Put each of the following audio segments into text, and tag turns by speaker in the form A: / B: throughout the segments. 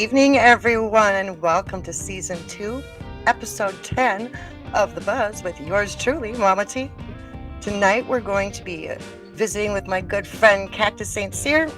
A: evening, everyone, and welcome to Season 2, Episode 10 of The Buzz with yours truly, Mama T. Tonight, we're going to be visiting with my good friend, CactusStCyr,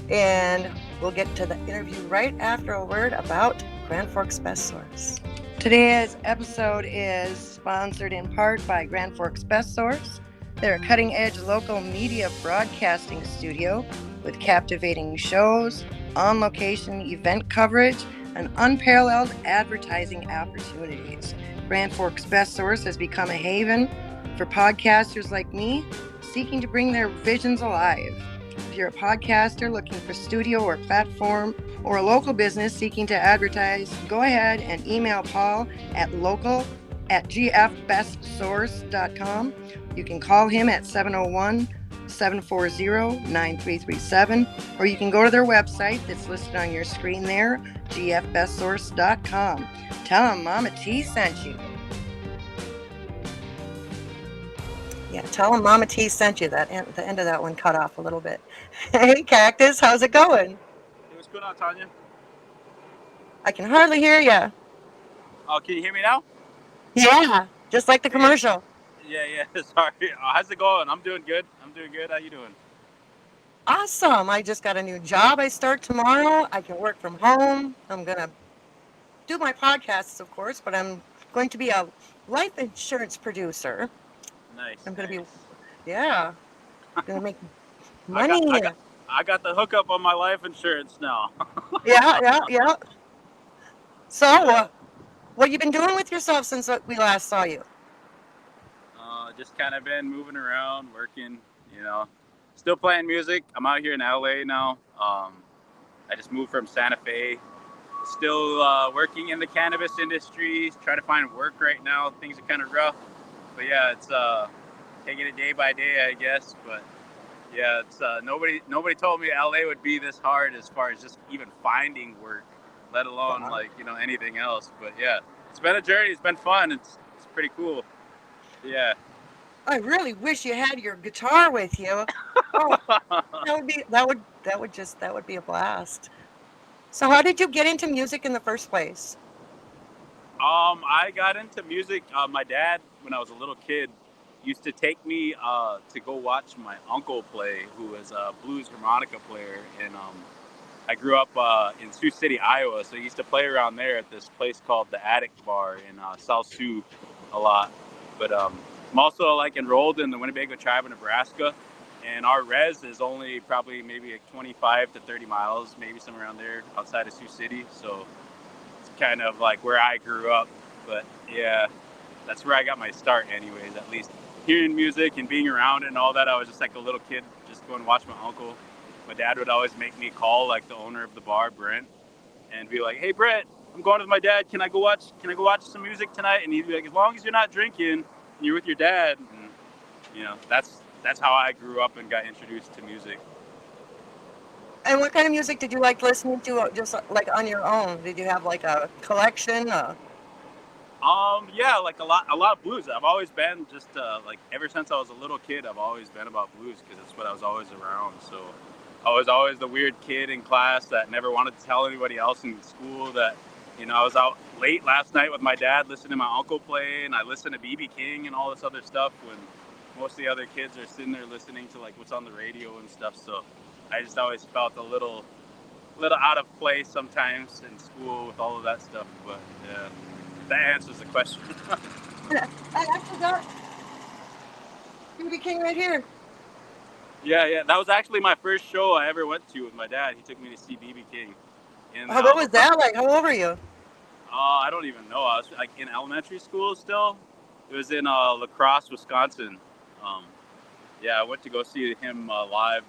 A: and we'll get to the interview right after a word about Grand Forks Best Source. Today's episode is sponsored in part by Grand Forks Best Source. They're a cutting-edge local media broadcasting studio with captivating shows, on-location event coverage, and unparalleled advertising opportunities. Grand Forks Best Source has become a haven for podcasters like me seeking to bring their visions alive. If you're a podcaster looking for studio or platform, or a local business seeking to advertise, go ahead and email Paul at local@gfbestsource.com. You can call him at 701-740-9337, or you can go to their website that's listed on your screen there, gfbestsource.com. Tell them Mama T sent you. Yeah, tell them Mama T sent you. The end of that one cut off a little bit. Hey, Cactus, how's it going?
B: Hey, what's going on, Tanya?
A: I can hardly hear you.
B: Oh, can you hear me now?
A: Yeah, just like the commercial.
B: Yeah. Sorry. How's it going? I'm doing good. How you doing?
A: Awesome. I just got a new job. I start tomorrow. I can work from home. I'm going to do my podcasts, of course, but I'm going to be a life insurance producer.
B: Nice.
A: I'm going to be, yeah, going to make money.
B: I got the hookup on my life insurance now.
A: Yeah. So, what you been doing with yourself since we last saw you?
B: Just kind of been moving around, working, still playing music. I'm out here in LA now. I just moved from Santa Fe. Still working in the cannabis industry, trying to find work right now. Things are kind of rough, but yeah, it's taking it day by day, I guess. But yeah, it's nobody told me LA would be this hard as far as just even finding work, let alone anything else. But yeah, it's been a journey. It's been fun. It's pretty cool. Yeah.
A: I really wish you had your guitar with you. Oh, that would be a blast. So how did you get into music in the first place?
B: I got into music. My dad, when I was a little kid, used to take me to go watch my uncle play, who was a blues harmonica player. And I grew up in Sioux City, Iowa, so I used to play around there at this place called the Attic Bar in South Sioux a lot. But I'm also enrolled in the Winnebago Tribe of Nebraska, and our res is only probably maybe 25 to 30 miles, maybe somewhere around there outside of Sioux City. So it's kind of like where I grew up. But yeah, that's where I got my start anyways, at least hearing music and being around it and all that. I was just like a little kid, just going to watch my uncle. My dad would always make me call the owner of the bar, Brent, and be like, "Hey, Brent, I'm going with my dad. Can I go watch some music tonight?" And he'd be like, "As long as you're not drinking and you're with your dad." And that's how I grew up and got introduced to music.
A: And what kind of music did you like listening to, just like on your own? Did you have a collection?
B: Yeah, a lot of blues. I've always been just ever since I was a little kid, I've always been about blues because it's what I was always around. So I was always the weird kid in class that never wanted to tell anybody else in school that, I was out late last night with my dad listening to my uncle play, and I listened to B.B. King and all this other stuff when most of the other kids are sitting there listening to what's on the radio and stuff. So I just always felt a little out of place sometimes in school with all of that stuff. But yeah, that answers the question.
A: I forgot. B.B. King right here.
B: Yeah. That was actually my first show I ever went to with my dad. He took me to see B.B. King.
A: What was that like? How old were you?
B: I don't even know. I was in elementary school still. It was in La Crosse, Wisconsin. Yeah, I went to go see him live.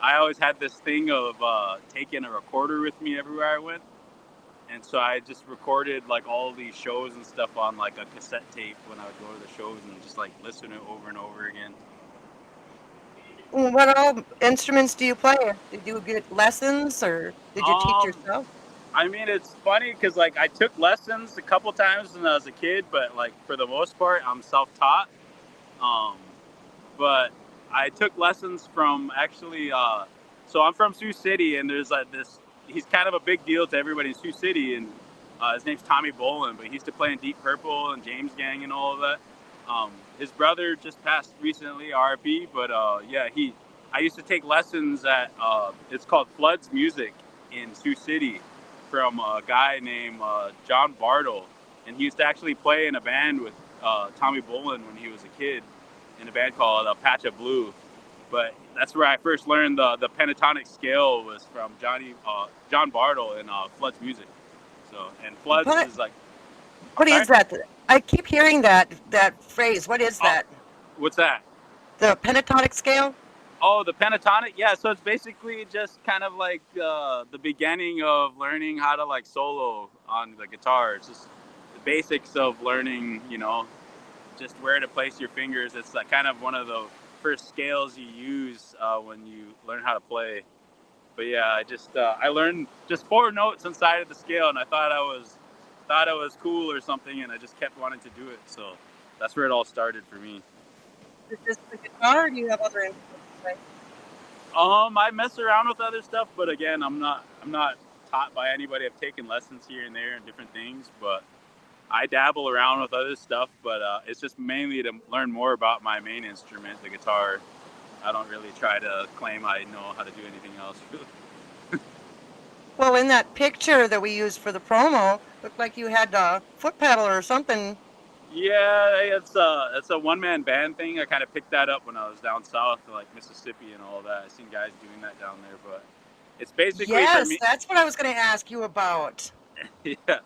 B: I always had this thing of taking a recorder with me everywhere I went. And so I just recorded all these shows and stuff on a cassette tape when I would go to the shows and just listen to it over and over again.
A: What all instruments do you play? Did you get lessons or did you teach yourself?
B: I mean, it's funny because I took lessons a couple times when I was a kid, but for the most part, I'm self-taught. But I took lessons from actually. So I'm from Sioux City, and there's this he's kind of a big deal to everybody in Sioux City, and his name's Tommy Bolin. But he used to play in Deep Purple and James Gang and all of that. His brother just passed recently, RP. But yeah, I used to take lessons at it's called Flood's Music in Sioux City from a guy named John Bartle, and he used to actually play in a band with Tommy Bolin when he was a kid in a band called Patch of Blue. But that's where I first learned the pentatonic scale was from John Bartle in Flood's Music. So, and Flood's
A: What,
B: is like,
A: what
B: sorry,
A: is that? I keep hearing that phrase. What is
B: oh,
A: that?
B: what's that?
A: The pentatonic scale?
B: Oh, the pentatonic. Yeah, so it's basically just kind of like the beginning of learning how to like solo on the guitar. It's just the basics of learning, just where to place your fingers. It's like kind of one of the first scales you use when you learn how to play. But yeah, I learned just 4 notes inside of the scale, and I thought I was cool or something, and I just kept wanting to do it. So that's where it all started for me.
A: Is this the guitar, or do you have other instruments?
B: I mess around with other stuff, but again, I'm not taught by anybody. I've taken lessons here and there and different things, but I dabble around with other stuff. But it's just mainly to learn more about my main instrument, the guitar. I don't really try to claim I know how to do anything else.
A: Well, in that picture that we used for the promo, looked like you had a foot pedal or something.
B: Yeah, it's a one-man band thing. I kind of picked that up when I was down south, like Mississippi and all that. I seen guys doing that down there, but it's basically for
A: Yes,
B: me.
A: that's what I was going to ask you about.
B: Yeah,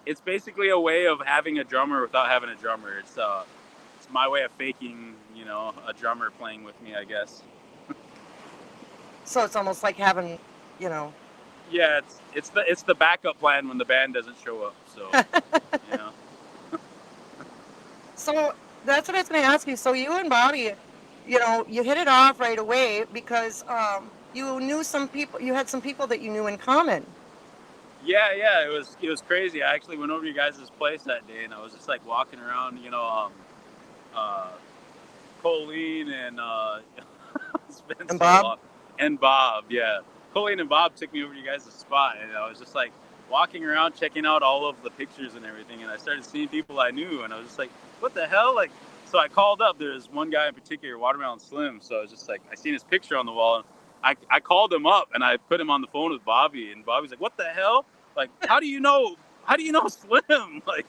B: it's basically a way of having a drummer without having a drummer. It's my way of faking, a drummer playing with me, I guess.
A: So it's almost like having, you know.
B: Yeah, it's the backup plan when the band doesn't show up. So, you know.
A: So that's what I was going to ask you. So you and Bobby, you hit it off right away because you knew some people, you had some people that you knew in common.
B: Yeah, it was crazy. I actually went over to you guys' place that day, and I was just like walking around, uh, Colleen and it's been
A: And
B: so
A: Bob?
B: long, and Bob. Yeah, Colleen and Bob took me over to you guys' spot, and I was just like walking around, checking out all of the pictures and everything, and I started seeing people I knew, and I was just like, what the hell, like. So I called up. There's one guy in particular, Watermelon Slim. So I was just like, I seen his picture on the wall, and I called him up, and I put him on the phone with Bobby, and Bobby's like, what the hell? Like, how do you know? How do you know Slim? Like,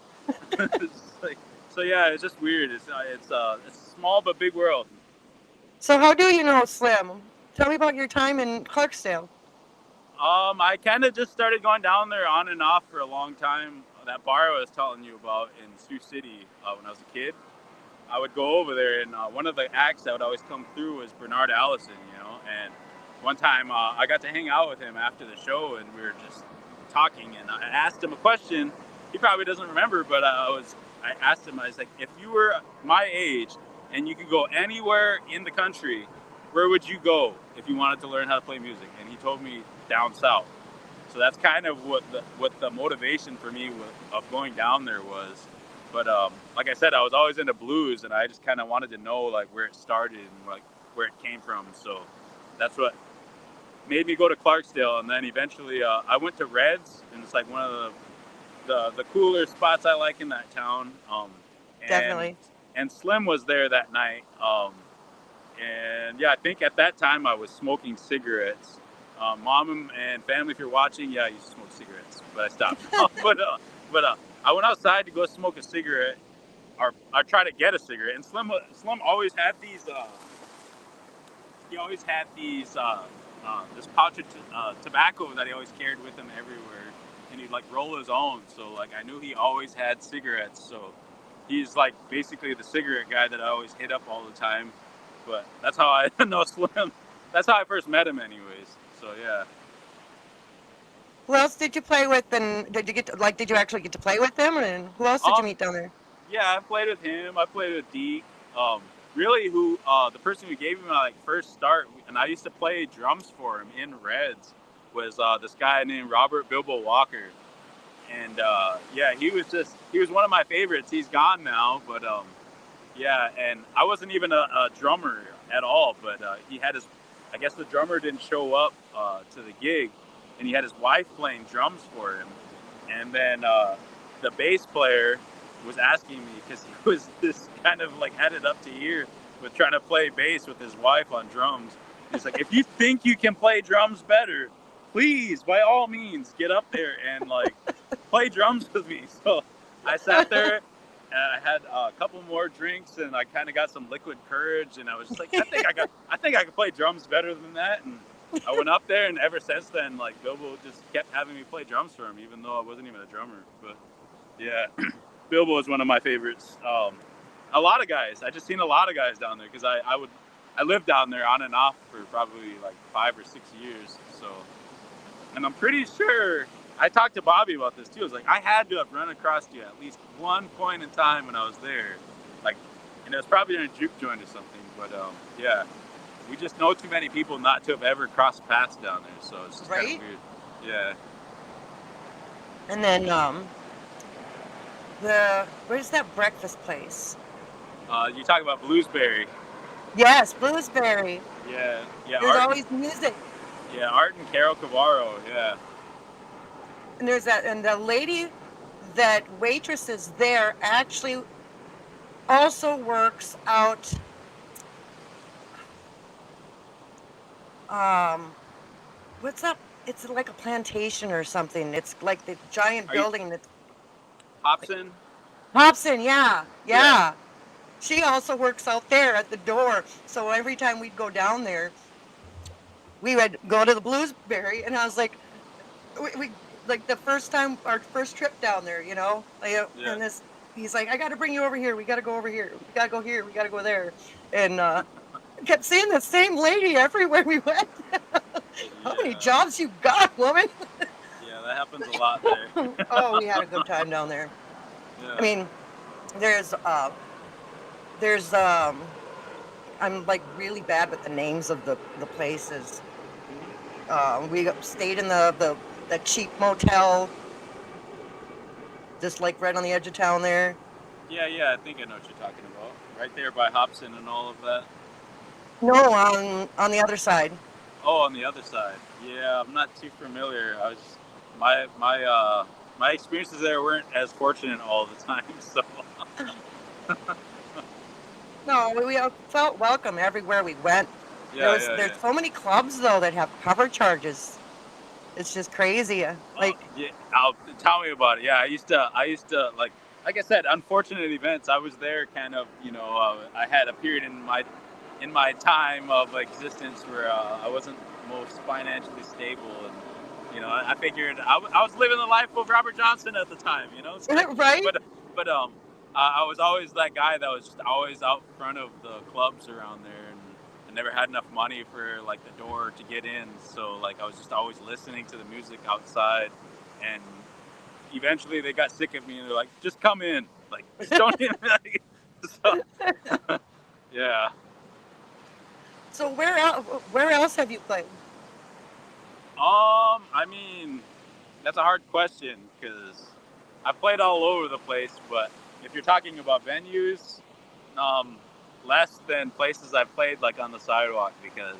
B: it's like, so yeah, it's just weird. It's a small but big world.
A: So how do you know Slim? Tell me about your time in Clarksdale.
B: I kind of just started going down there on and off for a long time. That bar I was telling you about in Sioux City when I was a kid, I would go over there, and one of the acts that would always come through was Bernard Allison, And one time I got to hang out with him after the show, and we were just talking, and I asked him a question. He probably doesn't remember, but I asked him. I was like, if you were my age and you could go anywhere in the country, where would you go if you wanted to learn how to play music? And he told me down south. So that's kind of what the motivation for me of going down there was. But like I said, I was always into blues, and I just kind of wanted to know like where it started and like where it came from. So that's what made me go to Clarksdale, and then eventually I went to Reds, and it's like one of the cooler spots I like in that town. And
A: Definitely.
B: and Slim was there that night. And yeah, I think at that time I was smoking cigarettes. Mom and family, if you're watching, yeah, I used to smoke cigarettes, but I stopped. But I went outside to go smoke a cigarette, or I tried to get a cigarette. And Slim always had these. He always had these this pouch of tobacco that he always carried with him everywhere, and he'd like roll his own. So like I knew he always had cigarettes. So he's like basically the cigarette guy that I always hit up all the time. But that's how I know Slim. That's how I first met him, anyways. So yeah.
A: Who else did you play with, and did you actually get to play with them, and who else did you
B: Um,
A: meet down there?
B: yeah, I played with him. I played with Deke. Really, who the person who gave me my like first start, and I used to play drums for him in Reds, was this guy named Robert Bilbo Walker. And yeah, he was one of my favorites. He's gone now, but yeah, and I wasn't even a drummer at all. But he had his, I guess the drummer didn't show up to the gig, and he had his wife playing drums for him. And then the bass player was asking me, because he was this kind of like had it up to here with trying to play bass with his wife on drums. He's like, if you think you can play drums better, please, by all means, get up there and like play drums with me. So I sat there and I had a couple more drinks and I kind of got some liquid courage, and I was just like, I think I could play drums better than that. And I went up there, and ever since then, like Bilbo just kept having me play drums for him, even though I wasn't even a drummer. But yeah, Bilbo is one of my favorites. A lot of guys. I just seen a lot of guys down there because I lived down there on and off for probably like 5 or 6 years. So, and I'm pretty sure I talked to Bobby about this too. I was like, I had to have run across you at least one point in time when I was there, like, and it was probably in a juke joint or something. But yeah, we just know too many people not to have ever crossed paths down there. So it's just kind of weird. Yeah.
A: And then where's that breakfast place?
B: You talk about Bluesberry.
A: Yes, Bluesberry.
B: Yeah.
A: There's always music.
B: Yeah, Art and Carol Cavarro. Yeah.
A: And there's that, and the lady that waitresses there actually also works out. What's up? It's like a plantation or something. It's like the giant building that's
B: Hobson.
A: Hobson, yeah. She also works out there at the door. So every time we'd go down there, we would go to the Bluesberry, and I was like, we like the first time, our first trip down there, you know, like, and he's like, I got to bring you over here. We got to go over here. We got to go here. We got to go there. And kept seeing the same lady everywhere we went. How many jobs you got, woman?
B: Yeah, that happens a lot there.
A: Oh, we had a good time down there.
B: Yeah.
A: I mean, there's I'm like really bad with the names of the places. We stayed in the cheap motel, just like right on the edge of town there.
B: Yeah, I think I know what you're talking about. Right there by Hobson and all of that.
A: No, on the other side.
B: Oh, on the other side. Yeah, I'm not too familiar. I was my experiences there weren't as fortunate all the time. So.
A: No, we felt welcome everywhere we went. There's so many clubs though that have cover charges. It's just crazy. Like,
B: tell me about it. Yeah, I used to like I said, unfortunate events. I was there kind of, I had a period in my time of existence where I wasn't most financially stable, and I figured I was living the life of Robert Johnson at the time,
A: right?
B: But I was always that guy that was just always out front of the clubs around there, and I never had enough money for like the door to get in, so like I was just always listening to the music outside, and eventually they got sick of me and they're like, just come in, like just don't even so, yeah.
A: So where else have you played?
B: I mean, that's a hard question because I've played all over the place, but if you're talking about venues, less than places I've played like on the sidewalk, because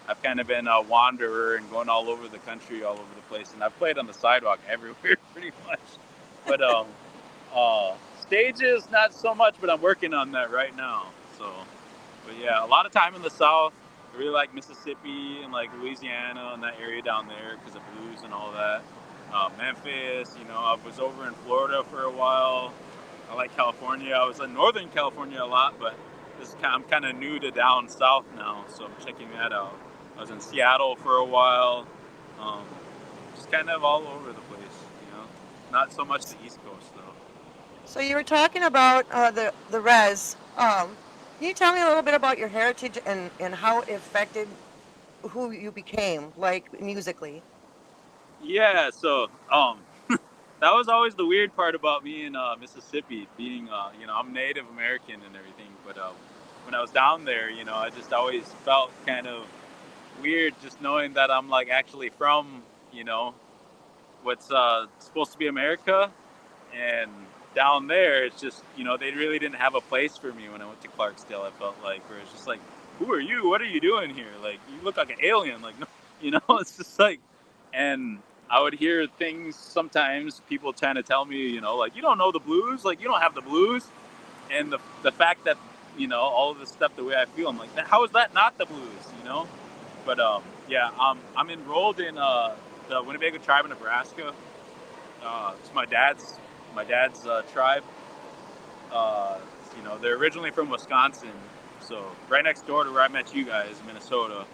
B: I've kind of been a wanderer and going all over the country, all over the place, and I've played on the sidewalk everywhere pretty much. But stages, not so much, but I'm working on that right now. So, but yeah, a lot of time in the South. I really like Mississippi and like Louisiana and that area down there because of blues and all that. Memphis, I was over in Florida for a while. I like California. I was in Northern California a lot, but I'm kind of new to down south now, so I'm checking that out. I was in Seattle for a while. Just kind of all over the place, Not so much the East Coast though.
A: So you were talking about the res. Can you tell me a little bit about your heritage and how it affected who you became, like musically?
B: Yeah, so that was always the weird part about me in Mississippi, being I'm Native American and everything, but when I was down there, I just always felt kind of weird just knowing that I'm like actually from what's supposed to be America, and down there it's just they really didn't have a place for me when I went to Clarksdale. I felt like, where it's just like, who are you? What are you doing here? Like, you look like an alien. Like, no, it's just like, And I would hear things sometimes, people trying to tell me, you know, like, you don't know the blues, like, you don't have the blues. And the fact that, you know, all of this stuff, the way I feel, I'm like, how is that not the blues, you know? But yeah, I'm enrolled in the Winnebago tribe in Nebraska. It's my dad's tribe. You know, they're originally from Wisconsin, so right next door to where I met you guys, Minnesota.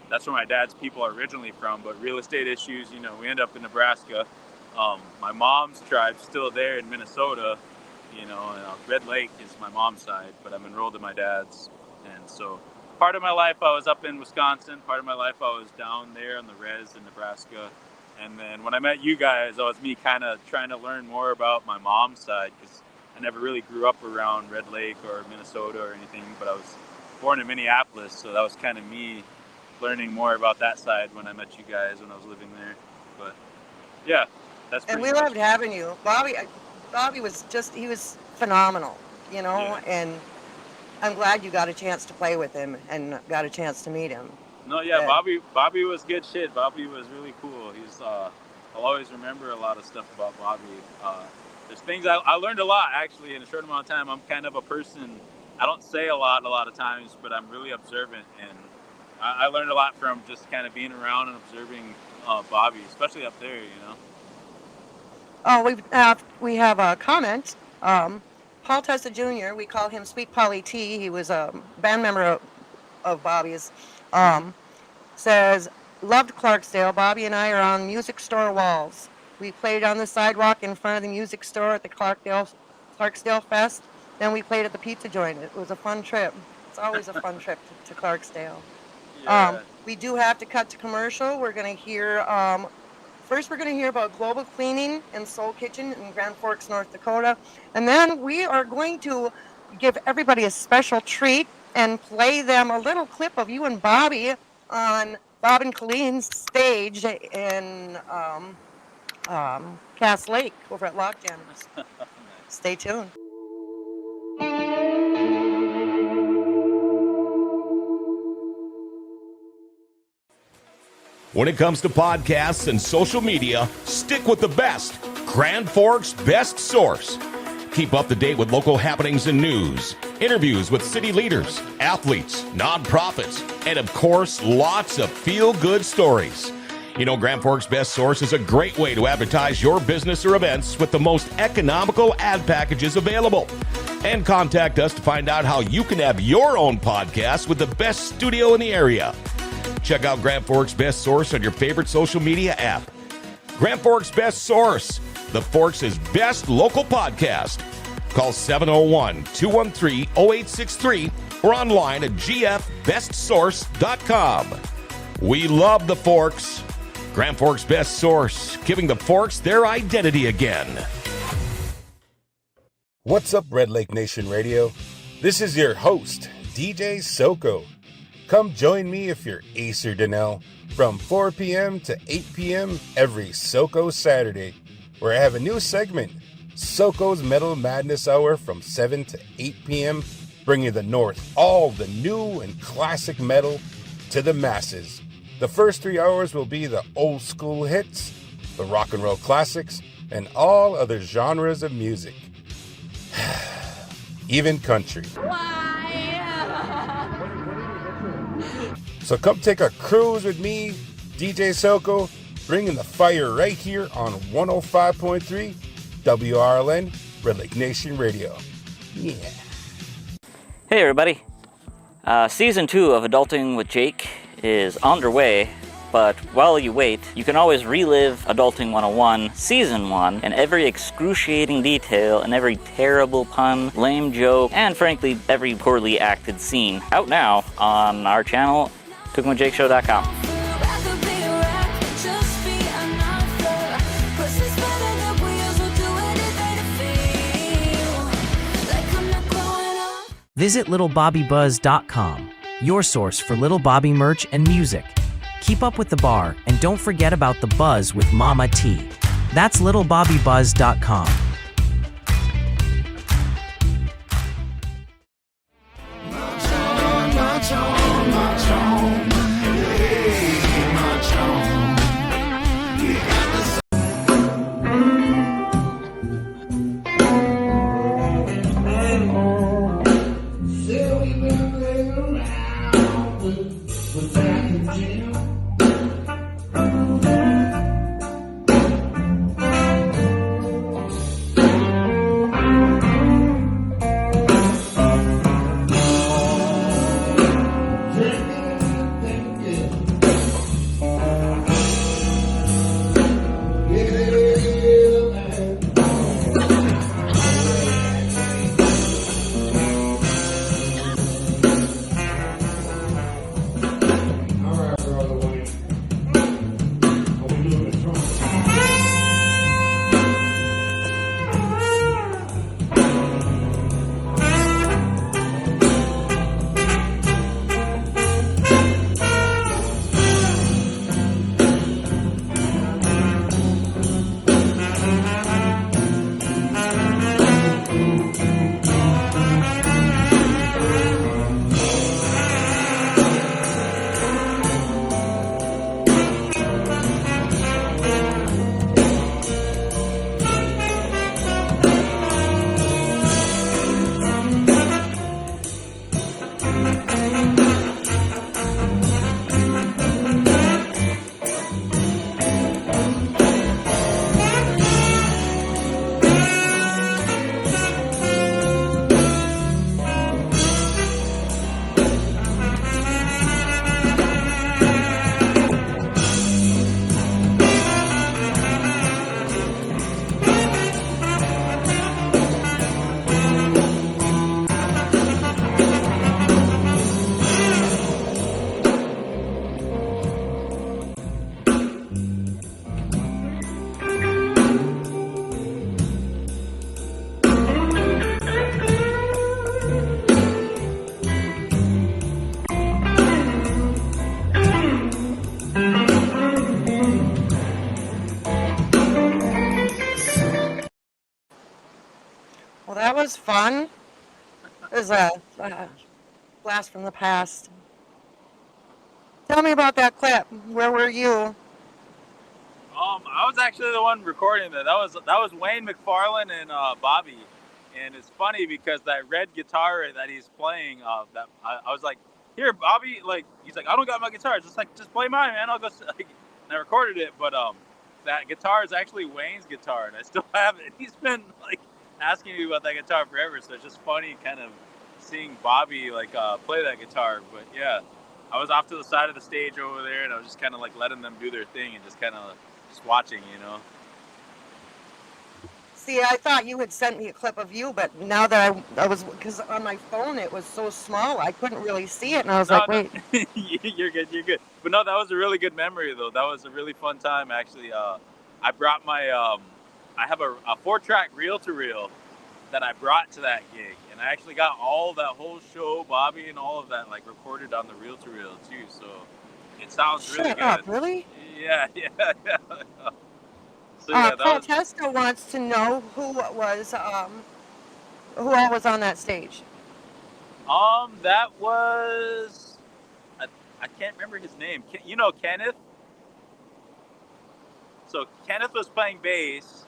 B: That's where my dad's people are originally from, but real estate issues, you know, we end up in Nebraska. My mom's tribe's still there in Minnesota, you know, and Red Lake is my mom's side, but I'm enrolled in my dad's. And so part of my life I was up in Wisconsin, part of my life I was down there on the res in Nebraska. And then when I met you guys, that was me kind of trying to learn more about my mom's side, because I never really grew up around Red Lake or Minnesota or anything, but I was born in Minneapolis, so that was kind of me learning more about that side when I met you guys when I was living there. But yeah, that's pretty
A: And we
B: much.
A: loved having you. Bobby was he was phenomenal, you know,
B: Yeah.
A: and I'm glad you got a chance to play with him and got a chance to meet him.
B: No, yeah,
A: Good.
B: Bobby was good shit. Bobby was really cool. I'll always remember a lot of stuff about Bobby. There's things I learned a lot actually in a short amount of time. I'm kind of a person, I don't say a lot of times, but I'm really observant, and I learned a lot from just kind of being around and observing Bobby, especially up there, you know.
A: Oh, we have a comment. Paul Tessa Jr., we call him Sweet Polly T. He was a band member of Bobby's. Says, loved Clarksdale. Bobby and I are on music store walls. We played on the sidewalk in front of the music store at the Clarksdale Fest. Then we played at the pizza joint. It was a fun trip. It's always a fun trip to Clarksdale.
B: Yeah.
A: We do have to cut to commercial. We're going to hear, first we're going to hear about Global Cleaning and Soul Kitchen in Grand Forks, North Dakota. And then we are going to give everybody a special treat and play them a little clip of you and Bobby on Bob and Colleen's stage in Cass Lake over at Lockjammers. Stay tuned.
C: When it comes to podcasts and social media, stick with the best. Grand Forks' best source. Keep up to date with local happenings and news, interviews with city leaders, athletes, nonprofits, and of course, lots of feel-good stories. You know, Grand Forks' best source is a great way to advertise your business or events with the most economical ad packages available. And contact us to find out how you can have your own podcast with the best studio in the area. Check out Grand Forks' best source on your favorite social media app. Grand Forks' best source, the Forks' best local podcast. Call 701-213-0863 or online at gfbestsource.com. We love the Forks. Grand Forks' best source, giving the Forks their identity again.
D: What's up, Red Lake Nation Radio? This is your host, DJ Soko. Come join me if you're Acer Donnell from 4 p.m. to 8 p.m. every Soko Saturday, where I have a new segment, Soko's Metal Madness Hour from 7 to 8 p.m., bringing the North all the new and classic metal to the masses. The first 3 hours will be the old school hits, the rock and roll classics, and all other genres of music. Even country. So come take a cruise with me, DJ Soko, bringing the fire right here on 105.3 WRLN, Red Lake Nation Radio. Yeah.
E: Hey everybody. Season 2 of Adulting with Jake is underway, but while you wait, you can always relive Adulting 101 Season 1 and every excruciating detail and every terrible pun, lame joke, and frankly, every poorly acted scene. Out now on our channel, CookingWithJakeShow.com.
F: Visit LittleBobbyBuzz.com, your source for Little Bobby merch and music. Keep up with the bar, and don't forget about the buzz with Mama T. That's LittleBobbyBuzz.com.
A: Well, that was fun. It was a blast from the past. Tell me about that clip. Where were you?
B: I was actually the one recording that. That was Wayne McFarlane and Bobby, and it's funny because that red guitar that he's playing. That I was like, here, Bobby. Like he's like, I don't got my guitar. Just play mine, man. I'll go. Like, and I recorded it, but that guitar is actually Wayne's guitar, and I still have it. He's been like asking me about that guitar forever, so it's just funny, kind of seeing Bobby like play that guitar. But yeah, I was off to the side of the stage over there, and I was just kind of like letting them do their thing and just kind of just watching, you know.
A: See, I thought you had sent me a clip of you, but now that I was, because on my phone it was so small, I couldn't really see it, and I was like, wait.
B: No. You're good, you're good. But no, that was a really good memory, though. That was a really fun time, actually. I brought my, I have a 4-track reel-to-reel that I brought to that gig, and I actually got all that whole show, Bobby, and all of that, like, recorded on the reel-to-reel, too, so it sounds really
A: Shut
B: good.
A: up, really?
B: Yeah. So yeah, that was...
A: Francesca wants to know who all was on that stage.
B: That was... I can't remember his name. You know Kenneth? So Kenneth was playing bass.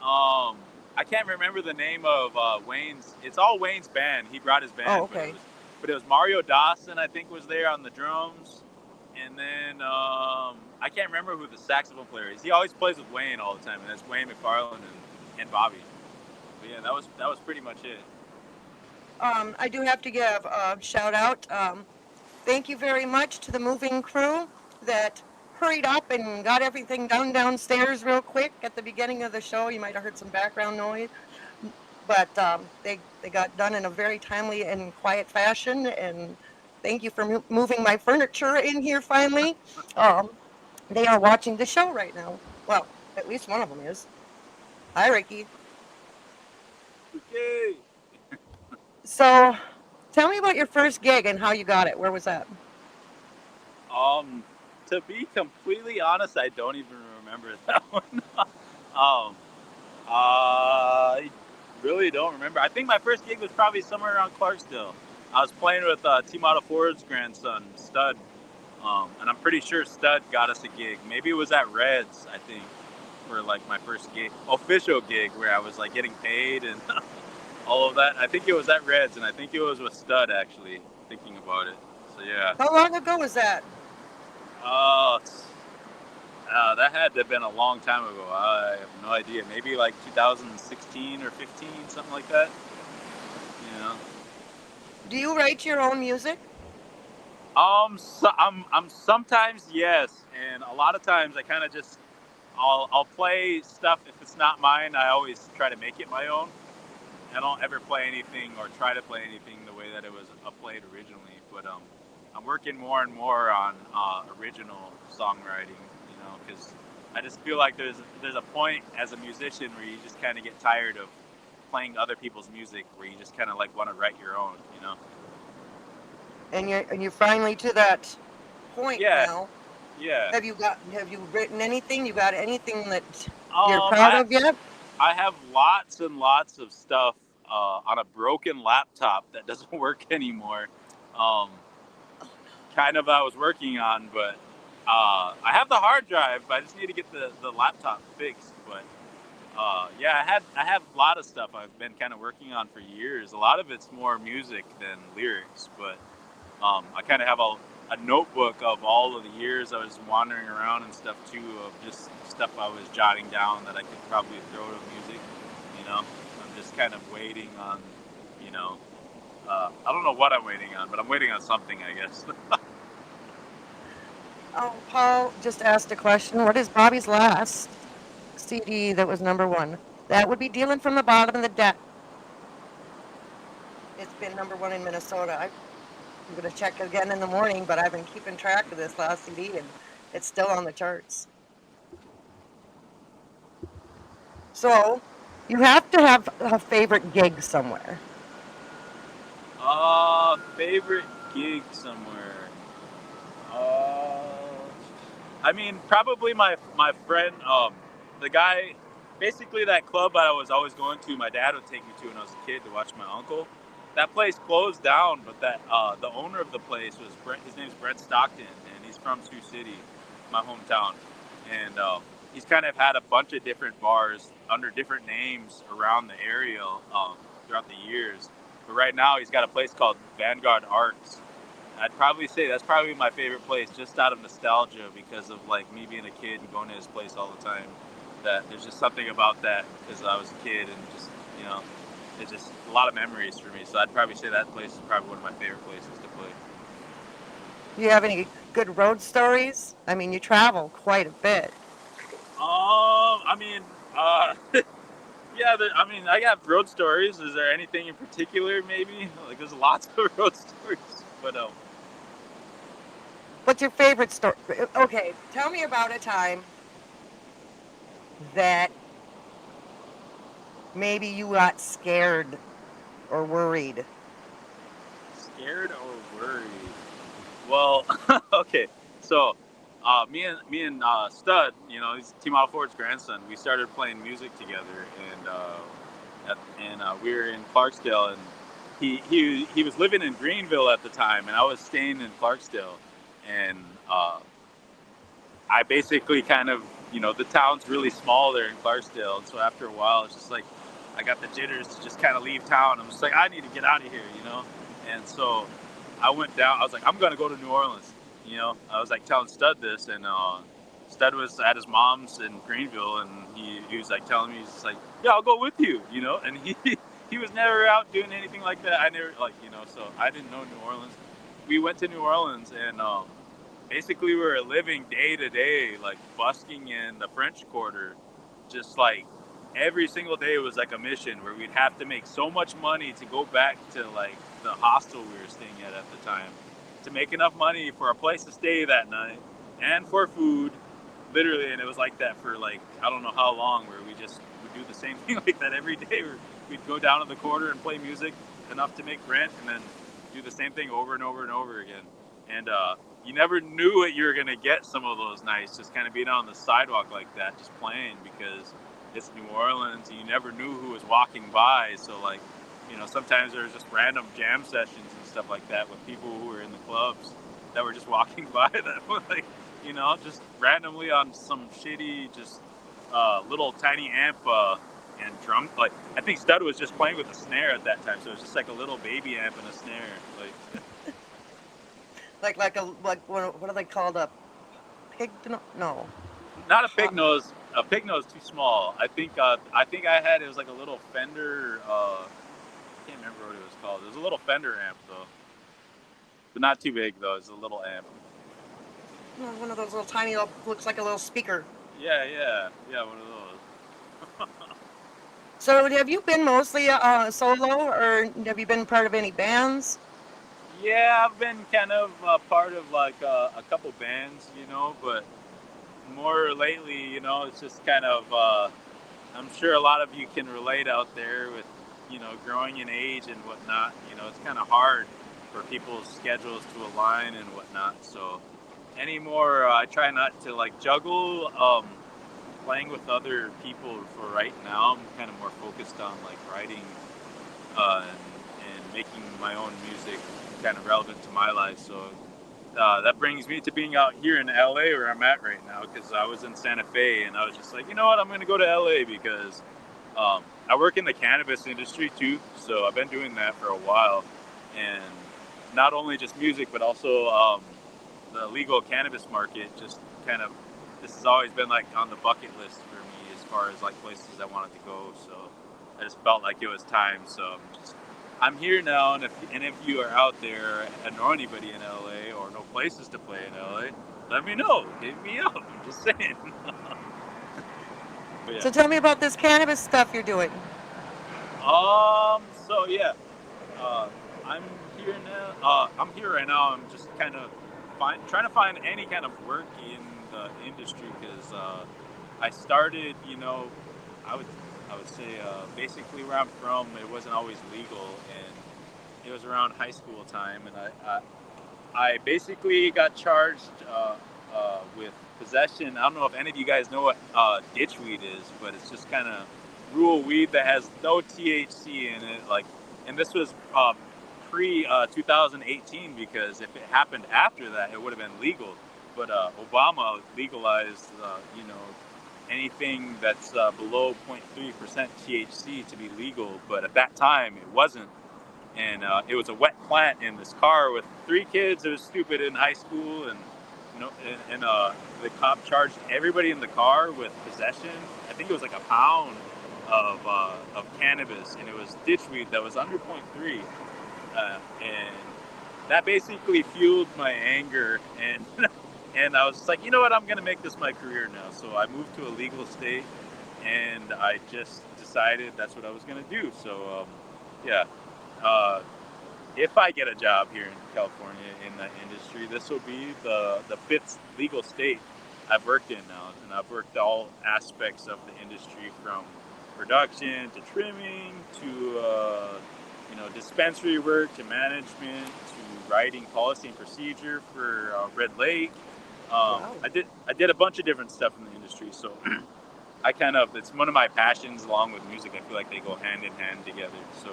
B: I can't remember the name of Wayne's. It's all Wayne's band. He brought his band.
A: Oh, okay.
B: But it was Mario Dawson, I think, was there on the drums. And then I can't remember who the saxophone player is. He always plays with Wayne all the time, and that's Wayne McFarlane and Bobby. But yeah, that was pretty much it.
A: I do have to give a shout out. Thank you very much to the moving crew that hurried up and got everything done downstairs real quick at the beginning of the show. You might have heard some background noise, but they got done in a very timely and quiet fashion, and thank you for moving my furniture in here finally. They are watching the show right now. Well, at least one of them is. Hi, Ricky.
B: Okay.
A: So, tell me about your first gig and how you got it. Where was that?
B: To be completely honest, I don't even remember that one. I really don't remember. I think my first gig was probably somewhere around Clarksdale. I was playing with T-Model Ford's grandson, Stud, and I'm pretty sure Stud got us a gig. Maybe it was at Reds, I think, for like my first gig, official gig, where I was like getting paid and all of that. I think it was at Reds, and I think it was with Stud, actually, thinking about it. So yeah.
A: How long ago was that?
B: That had to have been a long time ago. I have no idea. Maybe like 2016 or 15, something like that. You know.
A: Do you write your own music?
B: So I'm sometimes yes, and a lot of times I kind of just I'll play stuff if it's not mine. I always try to make it my own. I don't ever play anything or try to play anything the way that it was played originally. But I'm working more and more on original songwriting. You know, because I just feel like there's a point as a musician where you just kind of get tired of playing other people's music, where you just kind of like want to write your own. You know.
A: And you're finally to that point
B: Yeah.
A: now.
B: Yeah.
A: Have you written anything? You got anything that you're proud
B: I
A: of yet?
B: I have lots and lots of stuff on a broken laptop that doesn't work anymore. Um, Kind of I was working on, but I have the hard drive. But I just need to get the laptop fixed. But yeah, I have a lot of stuff I've been kind of working on for years. A lot of it's more music than lyrics, but I kind of have a notebook of all of the years I was wandering around and stuff too, of just stuff I was jotting down that I could probably throw to music. You know, I'm just kind of waiting on, you know, I don't know what I'm waiting on, but I'm waiting on something, I guess.
A: Oh, Paul just asked a question. What is Bobby's last CD that was #1? That would be Dealing from the Bottom of the Deck. It's been #1 in Minnesota. I'm going to check again in the morning, but I've been keeping track of this last CD and it's still on the charts. So you have to have a favorite gig somewhere.
B: Favorite gig somewhere. I mean, probably my friend, the guy, basically that club I was always going to. My dad would take me to when I was a kid to watch my uncle. That place closed down, but that the owner of the place was Brent. His name's Brent Stockton, and he's from Sioux City, my hometown. And he's kind of had a bunch of different bars under different names around the area throughout the years. But right now, he's got a place called Vanguard Arts. I'd probably say that's probably my favorite place, just out of nostalgia, because of like me being a kid and going to his place all the time. That there's just something about that because I was a kid and just you know, it's just a lot of memories for me. So I'd probably say that place is probably one of my favorite places to play.
A: Do you have any good road stories? I mean, you travel quite a bit.
B: I mean, yeah, I mean, I have road stories. Is there anything in particular? Maybe like there's lots of road stories, but
A: What's your favorite story? Okay, tell me about a time that maybe you got scared or worried.
B: scared or worried? Well, okay. So, me and Stud, you know, he's T. Model Ford's grandson. We started playing music together, and we were in Clarksdale, and he was living in Greenville at the time, and I was staying in Clarksdale, and I basically kind of, you know, the town's really small there in Clarksdale, and so after a while, it's just like I got the jitters to just kind of leave town. I'm just like, I need to get out of here, you know, and so I went down. I was like, I'm gonna go to New Orleans. You know, I was like telling Stud this, and Stud was at his mom's in Greenville, and he was like telling me, he's just like, yeah, I'll go with you. You know, and he was never out doing anything like that. I never like, you know, so I didn't know New Orleans. We went to New Orleans, and basically we were living day to day, like busking in the French Quarter, just like every single day was like a mission where we'd have to make so much money to go back to like the hostel we were staying at the time to make enough money for a place to stay that night and for food, literally. And it was like that for like I don't know how long, where we just would do the same thing like that every day. Where we'd go down to the quarter and play music enough to make rent, and then do the same thing over and over and over again. And you never knew what you were gonna get some of those nights, just kind of being on the sidewalk like that, just playing, because it's New Orleans and you never knew who was walking by. So like, you know, sometimes there was just random jam sessions and stuff like that with people who were in the clubs that were just walking by that were like, you know, just randomly on some shitty, just little tiny amp and drum. Like I think Stud was just playing with a snare at that time, so it was just like a little baby amp and a snare. Like
A: Like what are they called? A pig? No.
B: Not a pig nose. A pig nose too small. I think I had it was like a little Fender. I can't remember what it was called. It was a little Fender amp though, but not too big though. It's a little amp.
A: No, one of those little tiny, looks like a little speaker.
B: Yeah. One of those.
A: So have you been mostly solo, or have you been part of any bands?
B: Yeah, I've been kind of part of like a couple bands, but more lately, it's just kind of. I'm sure a lot of you can relate out there with, growing in age and whatnot. It's kind of hard for people's schedules to align and whatnot. So anymore, I try not to like juggle playing with other people for right now. I'm kind of more focused on like writing and making my own music kind of relevant to my life. So that brings me to being out here in LA where I'm at right now, because I was in Santa Fe and I was just like, you know what, I'm going to go to LA because I work in the cannabis industry too. So I've been doing that for a while, and not only just music, but also the legal cannabis market. Just kind of, this has always been like on the bucket list for me as far as like places I wanted to go. So I just felt like it was time. So I'm here now, and if you are out there and know anybody in LA or know places to play in LA, let me know. Hit me up. I'm just saying. But yeah.
A: So tell me about this cannabis stuff you're doing.
B: So yeah, uh, I'm here now. I'm here right now. I'm just kind of trying to find any kind of work in the industry, because I started, I would I would say basically where I'm from, it wasn't always legal, and it was around high school time, and I basically got charged with possession. I don't know if any of you guys know what ditchweed is, but it's just kind of rural weed that has no THC in it. Like, and this was pre 2018, because if it happened after that, it would have been legal. But Obama legalized, anything that's below 0.3% THC to be legal. But at that time, it wasn't, and it was a wet plant in this car with 3 kids. It was stupid in high school, and the cop charged everybody in the car with possession. I think it was like a pound of cannabis, and it was ditchweed that was under 0.3, and that basically fueled my anger, and and I was just like, you know what, I'm gonna make this my career now. So I moved to a legal state, and I just decided that's what I was gonna do. So yeah. Uh, if I get a job here in California in that industry, this will be the fifth legal state I've worked in now, and I've worked all aspects of the industry, from production to trimming to dispensary work to management to writing policy and procedure for Red Lake.
A: Wow.
B: I did a bunch of different stuff in the industry, so it's one of my passions along with music. I feel like they go hand in hand together. So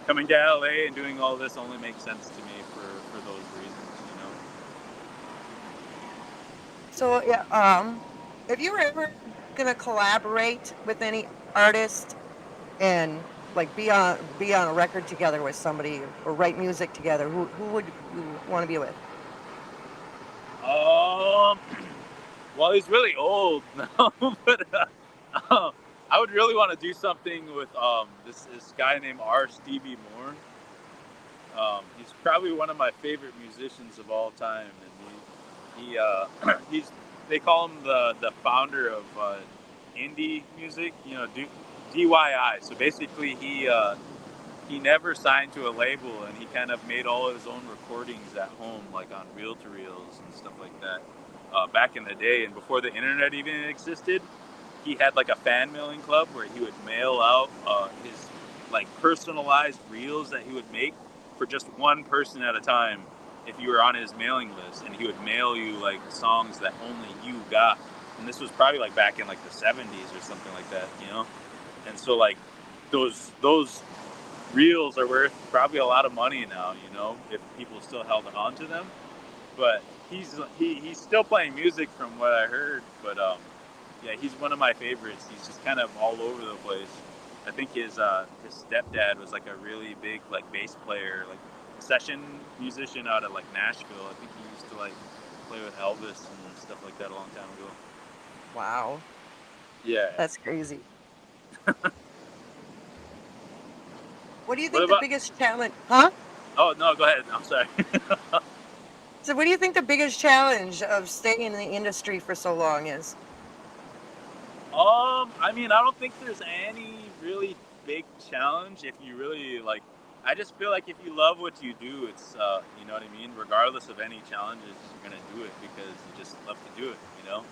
B: coming to LA and doing all this only makes sense to me for those reasons.
A: So yeah, if you were ever gonna collaborate with any artist and like be on a record together with somebody or write music together, who would you want to be with?
B: Um, well, he's really old now, but I would really want to do something with this guy named Stevie Moore. He's probably one of my favorite musicians of all time, and he's they call him the founder of indie music. DIY. So basically, he never signed to a label, and he kind of made all his own recordings at home, like on reel-to-reels and stuff like that. Back in the day, and before the internet even existed, he had like a fan mailing club where he would mail out his like personalized reels that he would make for just one person at a time if you were on his mailing list, and he would mail you like songs that only you got. And this was probably like back in like the 70s or something like that. And so like those reels are worth probably a lot of money now, if people still held on to them. But he's still playing music from what I heard. But yeah, he's one of my favorites. He's just kind of all over the place. I think his stepdad was like a really big like bass player, like session musician out of like Nashville. I think used to like play with Elvis and stuff like that a long time ago.
A: Wow,
B: Yeah.
A: that's crazy. What do you
B: What
A: think the
B: about?
A: biggest challenge? Huh?
B: Oh no, go ahead. I'm sorry.
A: So, what do you think the biggest challenge of staying in the industry for so long is?
B: I mean, I don't think there's any really big challenge if you really like. I just feel like if you love what you do, it's you know what I mean. Regardless of any challenges, you're gonna do it because you just love to do it. You know,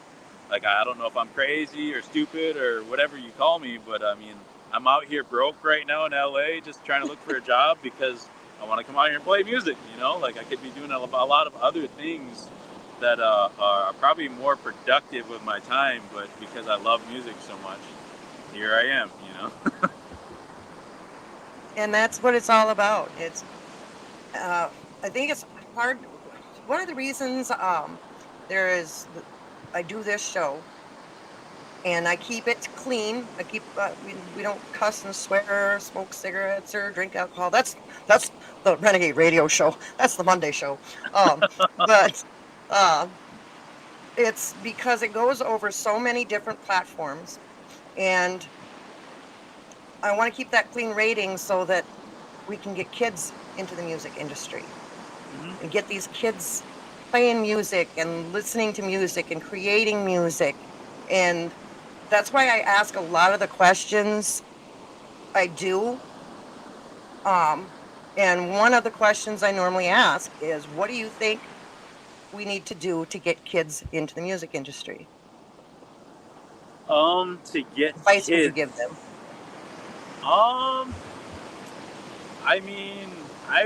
B: like I don't know if I'm crazy or stupid or whatever you call me, but I mean, I'm out here broke right now in LA, just trying to look for a job because I want to come out here and play music. You know, like I could be doing a lot of other things that are probably more productive with my time, but because I love music so much, here I am, you know.
A: And that's what it's all about. It's, I think it's hard. One of the reasons there is, I do this show, and I keep it clean. I keep we don't cuss and swear, or smoke cigarettes, or drink alcohol. That's the Renegade Radio show. That's the Monday show. But it's because it goes over so many different platforms, and I want to keep that clean rating so that we can get kids into the music industry and get these kids playing music and listening to music and creating music. And that's why I ask a lot of the questions I do. And one of the questions I normally ask is, what do you think we need to do to get kids into the music industry?
B: To get
A: Advice would you
B: kids.
A: give them?
B: I mean, I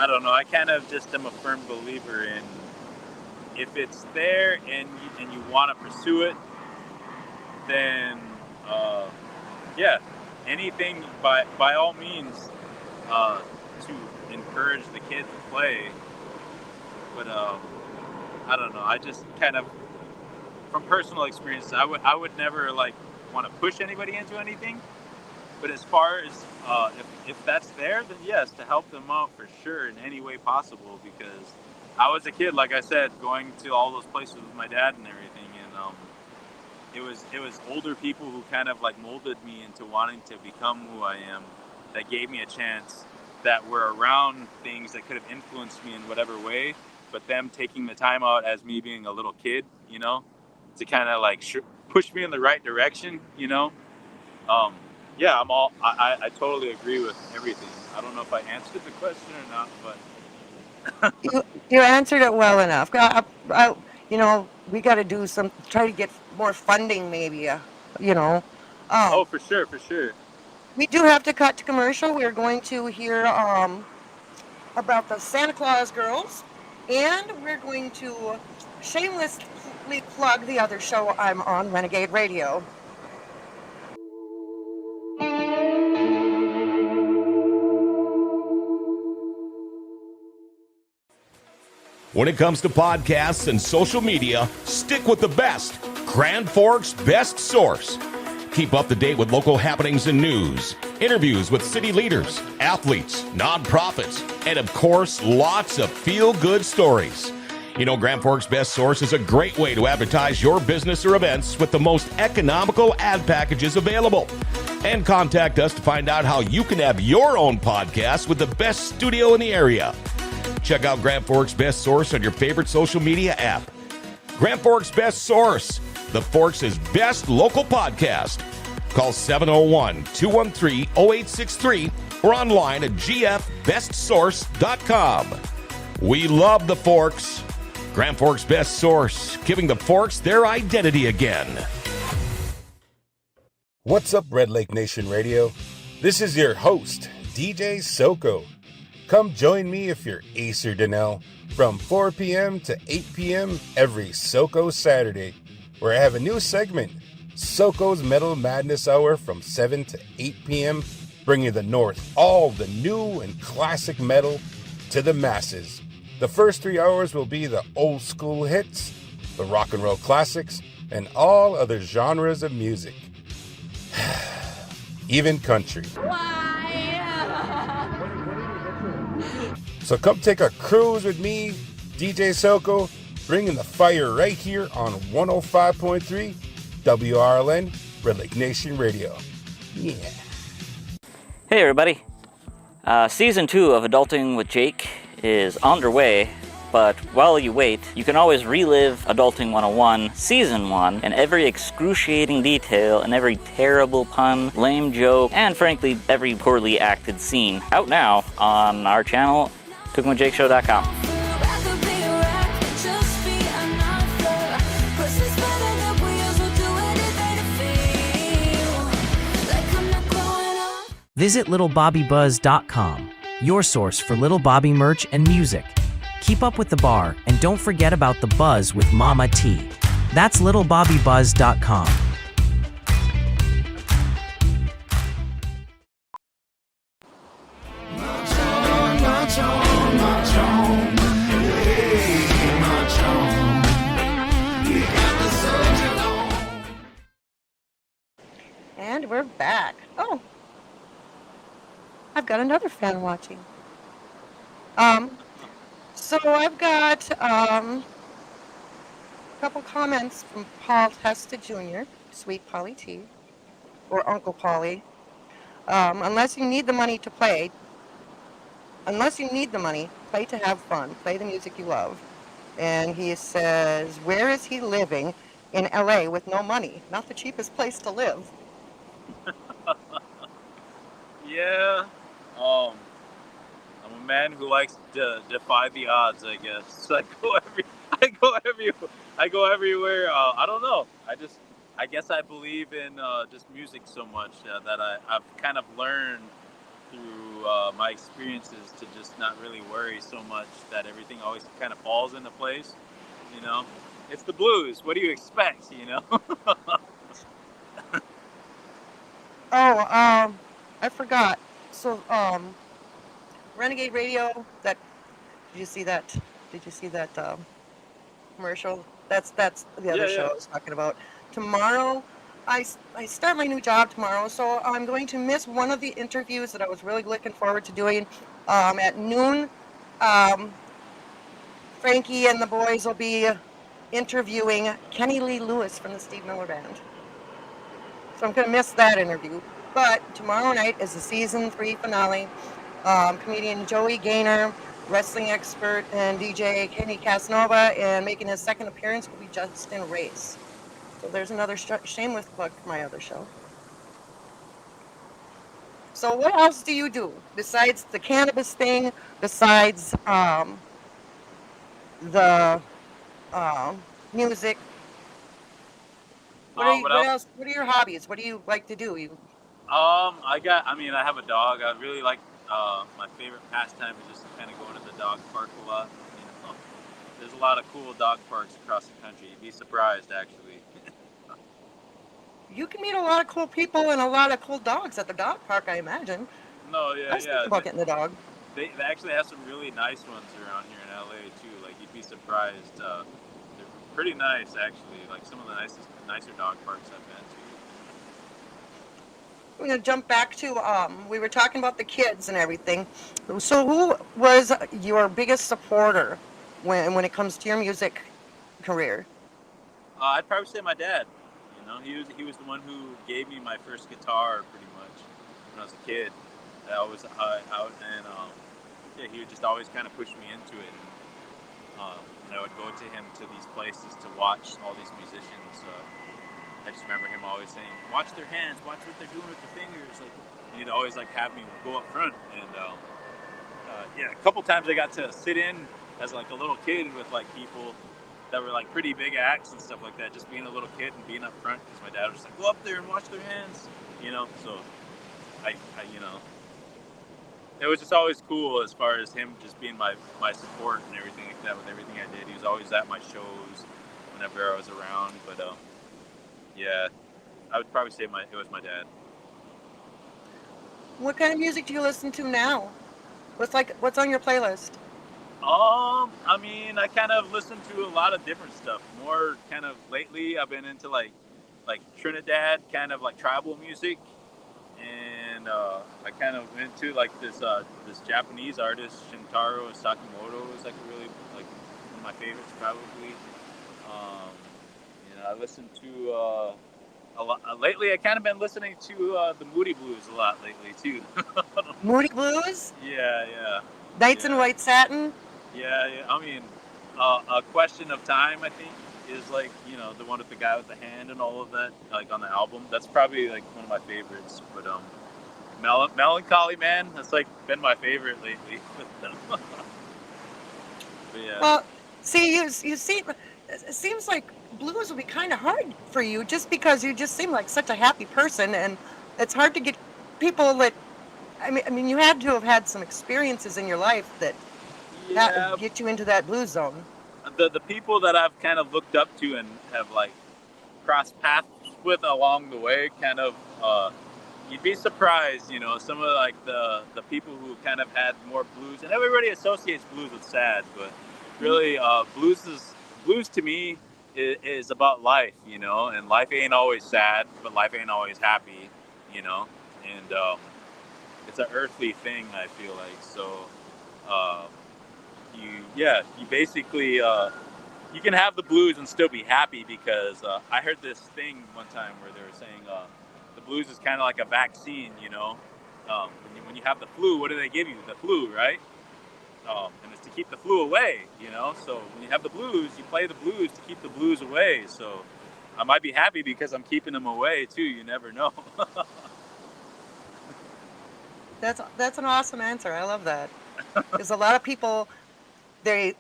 B: don't know. I kind of just am a firm believer in if it's there and you want to pursue it, then yeah, anything by all means to encourage the kids to play. But I don't know. I just kind of, from personal experience, I would never like want to push anybody into anything. But as far as if that's there, then yes, to help them out for sure in any way possible. Because I was a kid, like I said, going to all those places with my dad and everything, and it was older people who kind of like molded me into wanting to become who I am. That gave me a chance. That were around things that could have influenced me in whatever way. But them taking the time out as me being a little kid, you know, to kind of like push me in the right direction, you know. Yeah, I totally agree with everything. I don't know if I answered the question or not, but
A: You answered it well enough. You know, we got to do try to get more funding, maybe. You know,
B: oh, for sure, for sure.
A: we do have to cut to commercial. We're going to hear about the Santa Claus girls, and we're going to shamelessly plug the other show I'm on, Renegade Radio.
C: When it comes to podcasts and social media, stick with the best. Grand Forks' best source. Keep up to date with local happenings and news, interviews with city leaders, athletes, nonprofits, and of course, lots of feel-good stories. You know, Grand Forks' best source is a great way to advertise your business or events with the most economical ad packages available. And contact us to find out how you can have your own podcast with the best studio in the area. Check out Grand Forks' best source on your favorite social media app. Grand Forks' best source, the Forks' best local podcast. Call 701-213-0863 or online at gfbestsource.com. We love the Forks. Grand Forks' best source, giving the Forks their identity again.
D: What's up, Red Lake Nation Radio? This is your host, DJ Soko. Come join me if you're Ace or Donnell from 4 p.m. to 8 p.m. every Soko Saturday, where I have a new segment, Soko's Metal Madness Hour from 7 to 8 p.m., bringing the North all the new and classic metal to the masses. The first 3 hours will be the old school hits, the rock and roll classics, and all other genres of music. Even country. So come take a cruise with me DJ Soko, bringing the fire right here on 105.3 WRLN Red Lake Nation Radio. Yeah.
E: Hey everybody. Season 2 of Adulting with Jake is underway, but while you wait, you can always relive Adulting 101 Season 1 and every excruciating detail and every terrible pun, lame joke, and frankly, every poorly acted scene out now on our channel, CookingWithJakeShow.com.
F: Visit littlebobbybuzz.com, your source for Little Bobby merch and music. Keep up with the bar and don't forget about the buzz with Mama T. That's littlebobbybuzz.com.
A: And we're back. Oh, I've got another fan watching. So I've got a couple comments from Paul Testa Jr., Sweet Polly T, or Uncle Polly. Unless you need the money, play to have fun, play the music you love. And he says, where is he living in LA with no money? Not the cheapest place to live.
B: Yeah. I'm a man who likes to defy the odds, I guess. I go everywhere. I don't know. I guess I believe in just music so much that I've kind of learned through my experiences to just not really worry so much, that everything always kind of falls into place. You know, it's the blues. What do you expect? You know.
A: Oh, I forgot. So, Renegade Radio. Did you see that? Did you see that commercial? That's the other show I was talking about. Tomorrow, I start my new job tomorrow, so I'm going to miss one of the interviews that I was really looking forward to doing. At noon, Frankie and the boys will be interviewing Kenny Lee Lewis from the Steve Miller Band. So I'm going to miss that interview. But tomorrow night is the season 3 finale. Comedian Joey Gaynor, wrestling expert, and DJ Kenny Casanova, and making his second appearance will be Justin Race. So there's another shameless plug for my other show. So what else do you do besides the cannabis thing, besides the music? What else? What are your hobbies? What do you like to do?
B: I have a dog. I really like, my favorite pastime is just kind of going to the dog park a lot. You know, there's a lot of cool dog parks across the country. You'd be surprised, actually.
A: You can meet a lot of cool people and a lot of cool dogs at the dog park, I imagine.
B: No, yeah,
A: I was thinking about getting the dog.
B: They actually have some really nice ones around here in LA too. Like, you'd be surprised. They're pretty nice, actually. Like, some of the nicer dog parks I've been to.
A: We're going to jump back to, we were talking about the kids and everything. So who was your biggest supporter when it comes to your music career?
B: I'd probably say my dad. You know, he was the one who gave me my first guitar pretty much when I was a kid. I was out, and he would just always kind of push me into it. And I would go to him to these places to watch all these musicians. I just remember him always saying, "Watch their hands, watch what they're doing with their fingers." Like, and he'd always have me go up front. And a couple times I got to sit in as a little kid with people that were pretty big acts and stuff like that. Just being a little kid and being up front, because my dad was just "Go up there and watch their hands," you know. So I it was just always cool as far as him just being my support and everything like that with everything I did. He was always at my shows whenever I was around. But I would probably say it was my dad.
A: What kind of music do you listen to now? What's on your playlist?
B: I kind of listen to a lot of different stuff. More kind of lately, I've been into like Trinidad kind of tribal music, and I kind of into this Japanese artist Shintaro Sakamoto is a really one of my favorites probably. I listen to a lot lately. I kind of been listening to the Moody Blues a lot lately too.
A: Moody Blues,
B: Yeah,
A: Knights in
B: yeah,
A: White Satin.
B: yeah. I mean, a question of time. I think is like the one with the guy with the hand and all of that, like on the album. That's probably like one of my favorites. But Melancholy Man, that's like been my favorite lately. But yeah.
A: Well, see, you see, it seems like blues would be kind of hard for you just because you just seem like such a happy person, and it's hard to get people that. I mean, you had to have had some experiences in your life that
B: Yeah,
A: get you into that blues zone.
B: the people that I've kind of looked up to and have like crossed paths with along the way, kind of, you'd be surprised, some of like the people who kind of had more blues, and everybody associates blues with sad, but really, blues to me is about life, and life ain't always sad, but life ain't always happy, you know, and it's an earthly thing. I feel like so. Uh, you basically you can have the blues and still be happy because I heard this thing one time where they were saying the blues is kind of like a vaccine, when you have the flu, what do they give you? The flu, right? And it's to keep the flu away, So when you have the blues, you play the blues to keep the blues away. So I might be happy because I'm keeping them away too. You never know.
A: That's an awesome answer. I love that. Because a lot of people they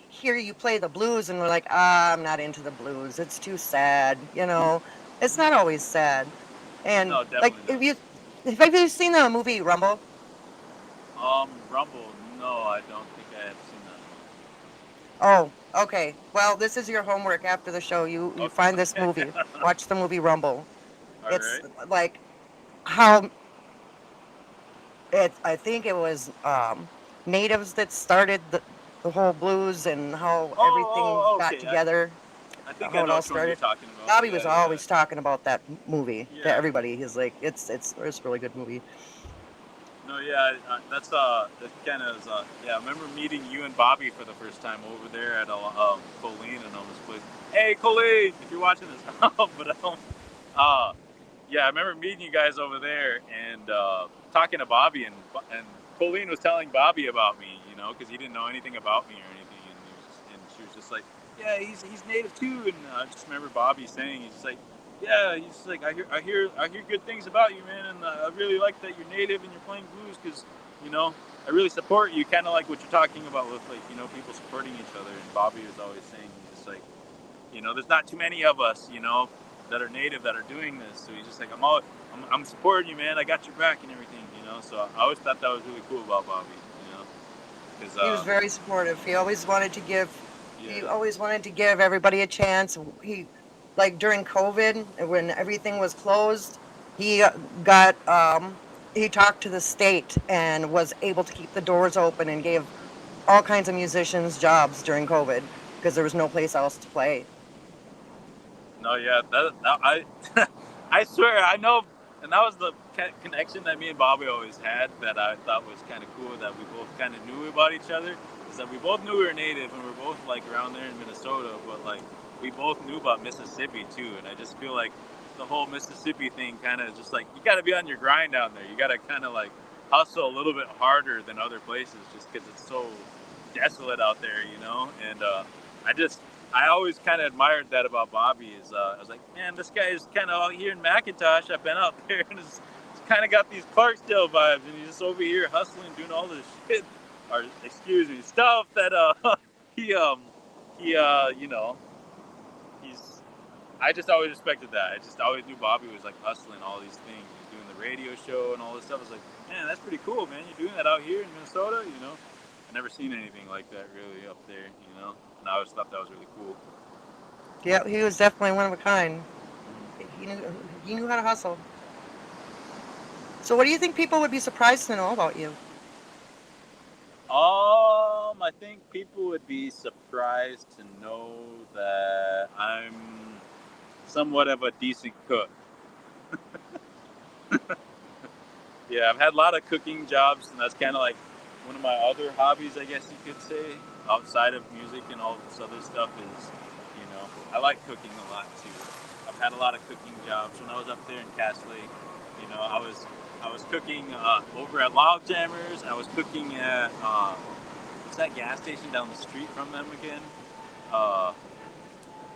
A: hear you play the blues and they're like, I'm not into the blues. It's too sad. It's not always sad. And
B: No,
A: like,
B: definitely
A: have you seen the movie Rumble?
B: not. Rumble. No, I don't think I have seen that.
A: Oh, okay. Well, this is your homework after the show. You find this
B: Okay.
A: movie. Watch the movie Rumble.
B: All
A: It's
B: right.
A: like how I think it was natives that started the whole blues and how everything got
B: Okay.
A: together,
B: I think I
A: how it
B: know
A: all
B: which one you're
A: started.
B: talking about.
A: Bobby was
B: Yeah,
A: always talking about that movie to
B: yeah.
A: everybody. He's like, it's a really good movie.
B: No, yeah, that kind of is, yeah, I remember meeting you and Bobby for the first time over there at Colleen and all this place. Hey, Colleen, if you're watching this. But, yeah, I remember meeting you guys over there and talking to Bobby, and Colleen was telling Bobby about me, because he didn't know anything about me or anything, and she was just like, yeah, he's native too, and I just remember Bobby saying, he's just like, yeah, he's just like, I hear good things about you, man, and I really like that you're native and you're playing blues because, I really support you, kind of like what you're talking about with like, people supporting each other, and Bobby was always saying, just like, there's not too many of us, that are native that are doing this. So he's just like, I'm supporting you, man. I got your back and everything, So I always thought that was really cool about Bobby, because
A: He was very supportive. He always wanted to give. He
B: yeah,
A: always wanted to give everybody a chance. He, like during COVID, when everything was closed, he got he talked to the state and was able to keep the doors open and gave all kinds of musicians jobs during COVID because there was no place else to play.
B: no, yeah, that I I swear I know, and that was the connection that me and Bobby always had that I thought was kind of cool that we both kind of knew about each other. Is that we both knew we were native and we are both like around there in Minnesota, but like we both knew about Mississippi too. And I just feel like the whole Mississippi thing kind of just like you got to be on your grind down there. You got to kind of like hustle a little bit harder than other places just because it's so desolate out there, And I just I always kind of admired that about Bobby. Is I was like, man, this guy is kind of out here in McIntosh. I've been out there, and it's kind of got these Clarksdale vibes, and he's just over here hustling, doing all this shit, or excuse me, stuff that he he he's. I just always respected that. I just always knew Bobby was like hustling all these things. He was doing the radio show and all this stuff. I was like, man, that's pretty cool, man. You're doing that out here in Minnesota, I never seen anything like that really up there, And I always thought that was really cool.
A: Yeah, he was definitely one of a kind. He knew he knew how to hustle. So, what do you think people would be surprised to know about you?
B: I think people would be surprised to know that I'm somewhat of a decent cook. Yeah, I've had a lot of cooking jobs, and that's kind of like one of my other hobbies, I guess you could say. outside of music and all this other stuff is, I like cooking a lot too. I've had a lot of cooking jobs when I was up there in Cass Lake. I was cooking over at Log Jammers. I was cooking at what's that gas station down the street from them again?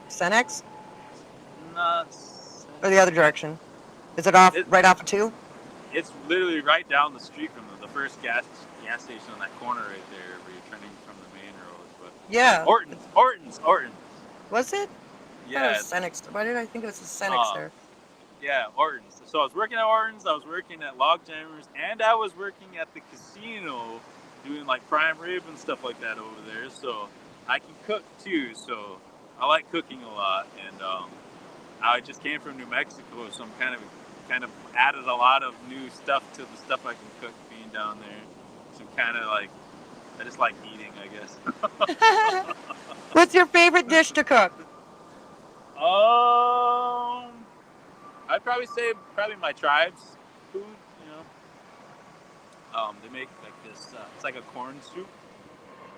A: Cenex?
B: Not.
A: Or the other direction? Is it off
B: It,
A: right off of 2?
B: it's literally right down the street from the first gas station on that corner right there, where you're turning from the main road. But
A: Yeah.
B: Orton's.
A: Was it? I thought it
B: Yeah.
A: was Cenex. Why did I think it was Cenex there?
B: Yeah, Orton's. So I was working at Orton's, I was working at Log Jammers, and I was working at the casino doing like prime rib and stuff like that over there. So I can cook too. So I like cooking a lot, and I just came from New Mexico, so I'm kind of added a lot of new stuff to the stuff I can cook being down there. So kind of like I just like eating, I guess.
A: What's your favorite dish to cook?
B: I'd probably say my tribe's food. They make like this. It's like a corn soup.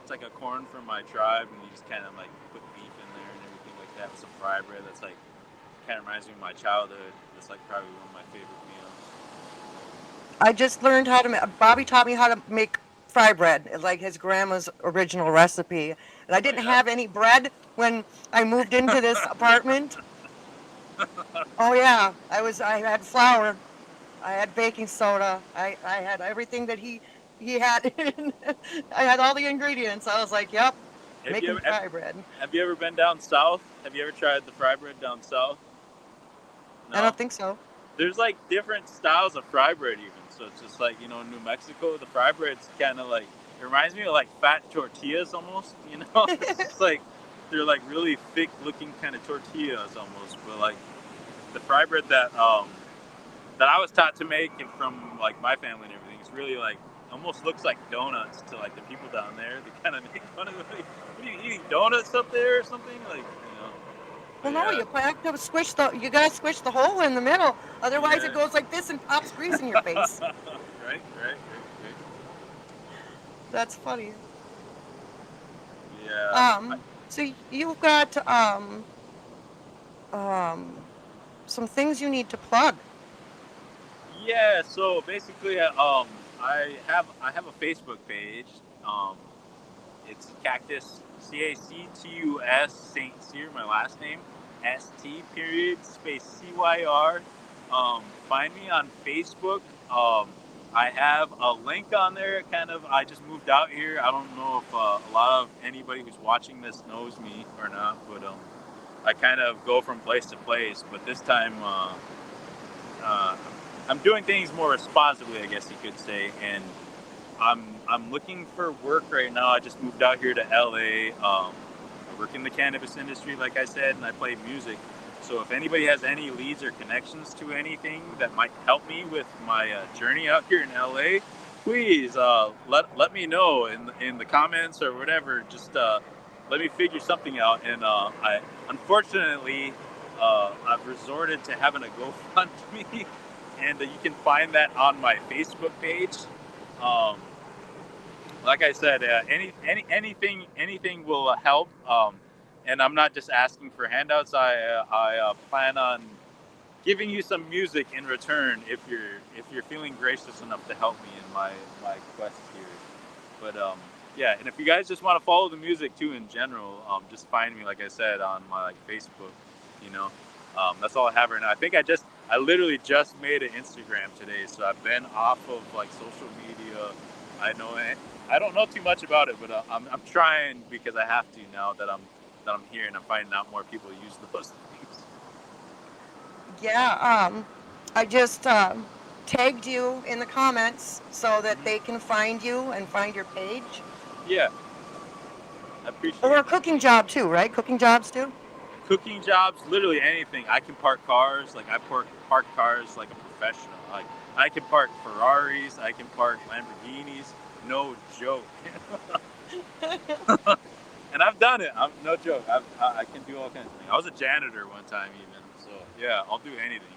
B: It's like a corn from my tribe, and you just kind of like put beef in there and everything like that with some fry bread. That's like kind of reminds me of my childhood. That's like probably one of my favorite meals.
A: I just learned how to make. Bobby taught me how to make fry bread, like his grandma's original recipe. And I didn't have any bread when I moved into this apartment. Oh yeah, I had flour, I had baking soda, I had everything that he had. I had all the ingredients. I was like, yep, making fry bread.
B: Have you ever been down south? Have you ever tried the fry bread down south? No?
A: I don't think so.
B: There's like different styles of fry bread even. So it's just like, New Mexico, the fry bread's kind of like, it reminds me of like fat tortillas almost, It's just like, they're like really thick looking kind of tortillas almost. But like the fry bread that I was taught to make and from like my family and everything, it's really like, almost looks like donuts to like the people down there. They kind of make fun of it. Like, what are you eating, donuts up there or something? Like,
A: Well, no, you have to squish you gotta squish the hole in the middle. Otherwise,
B: Yeah.
A: it goes like this and pops grease in your face.
B: Right.
A: That's funny.
B: Yeah.
A: So you've got some things you need to plug.
B: Yeah. So basically, I have a Facebook page. It's Cactus CactusStCyr, Saint Cyr, my last name, ST period space CYR. Find me on Facebook. I have a link on there. I just moved out here. I don't know if a lot of anybody who's watching this knows me or not, but I kind of go from place to place. But this time, I'm doing things more responsibly, I guess you could say, and I'm looking for work right now. I just moved out here to LA. I work in the cannabis industry, like I said, and I play music. So if anybody has any leads or connections to anything that might help me with my journey out here in LA, please let me know in the comments or whatever. Just let me figure something out. And I unfortunately I've resorted to having a GoFundMe, and you can find that on my Facebook page. Like I said, anything will help. And I'm not just asking for handouts. I plan on giving you some music in return if you're feeling gracious enough to help me in my quest here. But yeah, and if you guys just want to follow the music too in general, just find me, like I said, on my Facebook. That's all I have right now. I literally just made an Instagram today, so I've been off of like social media. I don't know too much about it, but I'm trying because I have to now that I'm here and I'm finding out more people use those things.
A: Yeah, I just tagged you in the comments so that they can find you and find your page.
B: Yeah, I appreciate
A: Or a
B: that.
A: cooking job too, right? Cooking jobs too?
B: Cooking jobs, literally anything. I can park cars, like I park cars like a professional. Like I can park Ferraris, I can park Lamborghinis. No joke. And I've done it. I'm no joke. I can do all kinds of things. I was a janitor one time even. So yeah, I'll do anything.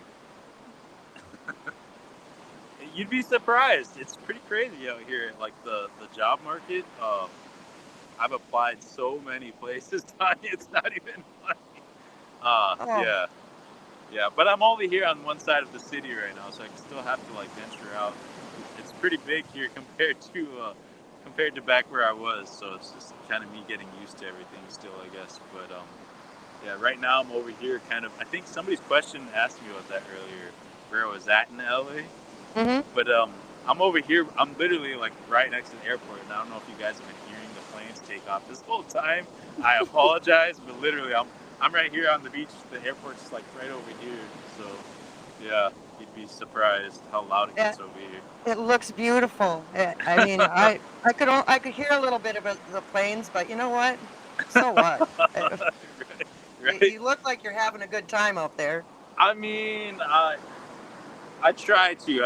B: You'd be surprised. It's pretty crazy out here. Like the job market. I've applied so many places, Tanya. It's not even funny.
A: Oh,
B: Yeah. But I'm only here on one side of the city right now, so I still have to like venture out. It's pretty big here compared to back where I was. So it's just kind of me getting used to everything still, I guess. But yeah, right now I'm over here kind of. I think somebody's question asked me about that earlier, where I was at in LA.
A: mm-hmm.
B: But I'm over here. I'm literally like right next to the airport, and I don't know if you guys have been hearing the planes take off this whole time. I apologize, but literally I'm right here on the beach. The airport's like right over here. So yeah, you'd be surprised how loud it
A: It,
B: gets over here.
A: it looks beautiful. I mean, I could hear a little bit about the planes, but you know what? So what? Uh,
B: right, right.
A: You look like you're having a good time out there.
B: I mean, I try to,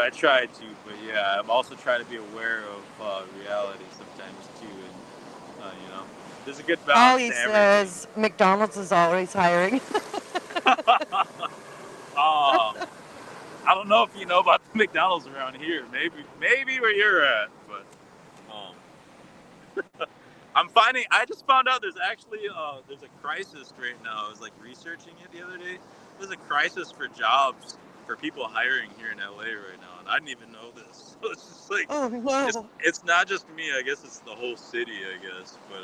B: but yeah, I'm also trying to be aware of reality sometimes too, and there's a good balance
A: Paulie
B: to everything.
A: says McDonald's is always hiring.
B: I don't know if you know about the McDonald's around here. Maybe where you're at, but um, I just found out there's a crisis right now. I was like researching it the other day. There's a crisis for jobs for people hiring here in LA right now, and I didn't even know this. So it's just like
A: Oh no.
B: it's not just me. I guess it's the whole city. I guess, but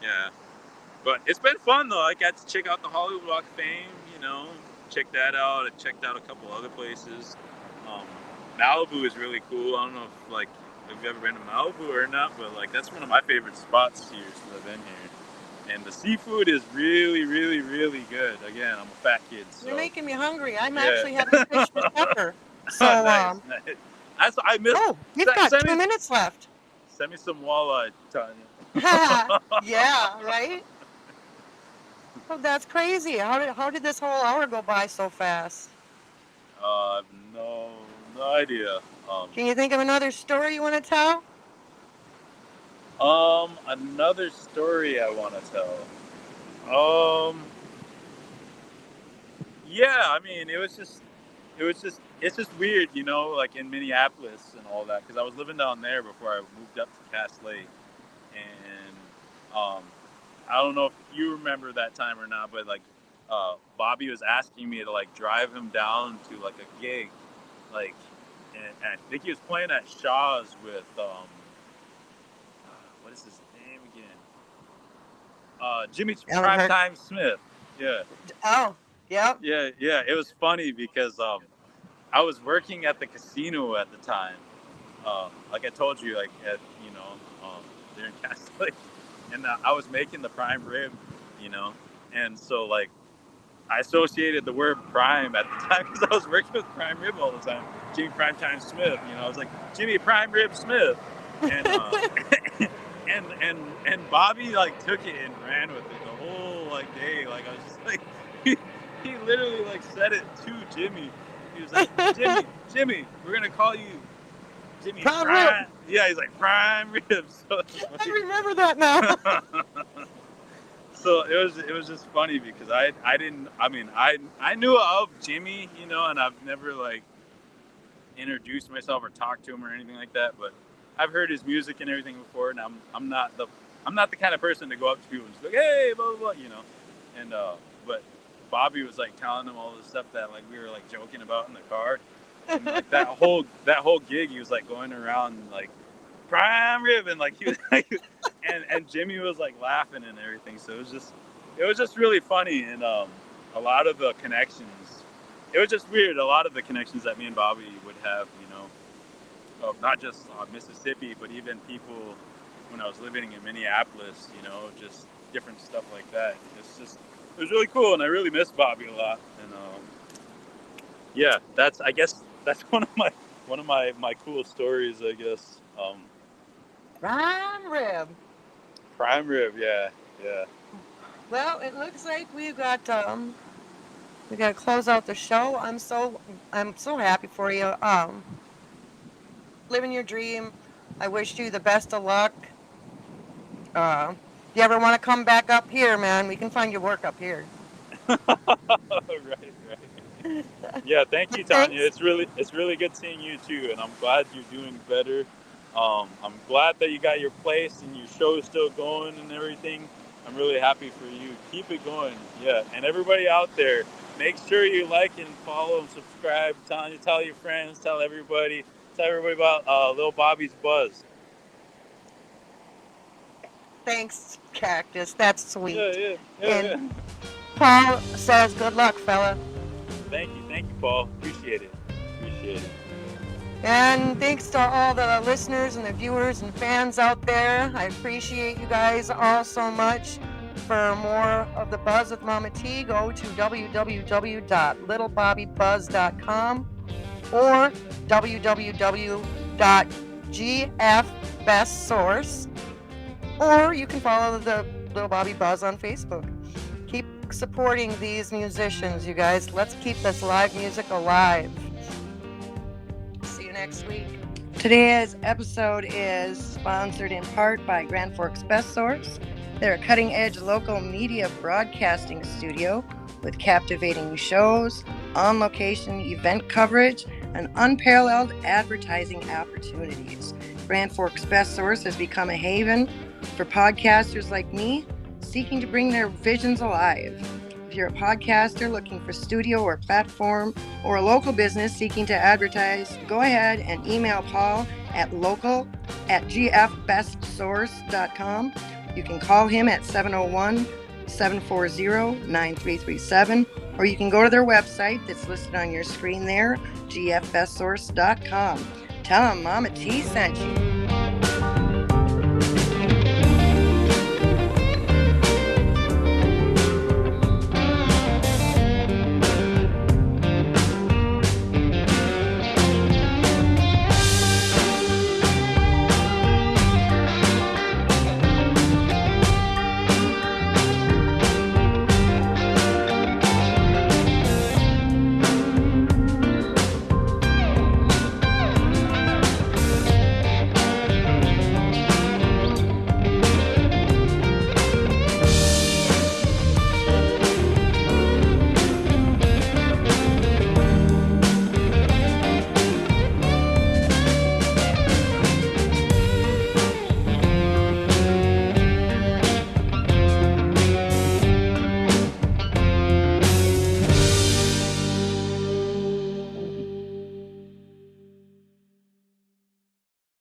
B: yeah. But it's been fun though. I got to check out the Hollywood Walk of Fame. Check that out. I checked out a couple other places. Um, Malibu is really cool. I don't know if you've ever been to Malibu or not, but like that's one of my favorite spots here since I've been here. And the seafood is really, really, really good. Again, I'm a fat kid, so
A: You're making me hungry. I'm
B: yeah.
A: actually having fish for supper. So,
B: Nice, nice. I missed.
A: oh, you've got
B: Send
A: 2
B: me,
A: minutes left.
B: send me some walleye, Tanya.
A: Yeah, right? Oh, that's crazy. How did this whole hour go by so fast?
B: No idea.
A: Can you think of another story you want to tell?
B: Another story I want to tell. Yeah, I mean, it's just weird, like in Minneapolis and all that, because I was living down there before I moved up to Cass Lake, and I don't know if you remember that time or not, but like, Bobby was asking me to like drive him down to like a gig, like, and I think he was playing at Shaw's with what is his name again? Jimmy
A: Alan Hurt.
B: Primetime Smith. Yeah.
A: Oh, yep.
B: Yeah. It was funny because I was working at the casino at the time. Like I told you, like at there in Cass Lake, and I was making the prime rib, and so like I associated the word prime at the time because I was working with prime rib all the time. Jimmy Primetime Smith, I was like Jimmy Prime Rib Smith, and and Bobby like took it and ran with it the whole like day. Like I was just like, he literally like said it to Jimmy. He was like, Jimmy, we're gonna call you Jimmy
A: Prime
B: Prime.
A: rib.
B: Yeah, he's like Prime Ribs. So
A: I remember that now.
B: So it was just funny because I knew of Jimmy, and I've never like introduced myself or talked to him or anything like that, but I've heard his music and everything before, and I'm not the kind of person to go up to people and just be like, hey, blah blah blah, and but Bobby was like telling him all the stuff that like we were like joking about in the car, and like that whole gig he was like going around like prime rib, and like he was like and Jimmy was like laughing and everything, so it was just really funny, and a lot of the connections, it was just weird, a lot of the connections that me and Bobby would have, of not just Mississippi, but even people when I was living in Minneapolis, just different stuff like that. It was really cool, and I really miss Bobby a lot, and yeah, I guess that's one of my cool stories, I guess.
A: Prime rib.
B: Prime rib, yeah.
A: Well, it looks like we got to close out the show. I'm so happy for you. Living your dream. I wish you the best of luck. If you ever want to come back up here, man, we can find your work up here.
B: Right. Yeah, thank you, Tanya. It's really good seeing you too, and I'm glad you're doing better. I'm glad that you got your place and your show is still going and everything. I'm really happy for you. Keep it going. Yeah. And everybody out there, make sure you like and follow and subscribe. Tell your friends, tell everybody about Lil Bobby's Buzz.
A: Thanks, Cactus. That's sweet.
B: Yeah.
A: And Paul says, good luck, fella.
B: Thank you, Paul. Appreciate it.
A: And thanks to all the listeners and the viewers and fans out there. I appreciate you guys all so much. For more of the Buzz with Mama T, go to www.littlebobbybuzz.com or www.gfbestsource, or you can follow the Little Bobby Buzz on Facebook. Keep supporting these musicians, you guys. Let's keep this live music alive. See you next week. Today's episode is sponsored in part by Grand Forks Best Source. They're a cutting-edge local media broadcasting studio with captivating shows, on-location event coverage, and unparalleled advertising opportunities. Grand Forks Best Source has become a haven for podcasters like me seeking to bring their visions alive. If you're a podcaster looking for studio or platform, or a local business seeking to advertise, go ahead and email Paul at local@gfbestsource.com. You can call him at 701-740-9337, or you can go to their website that's listed on your screen there, gfbestsource.com. Tell them Mama T sent you.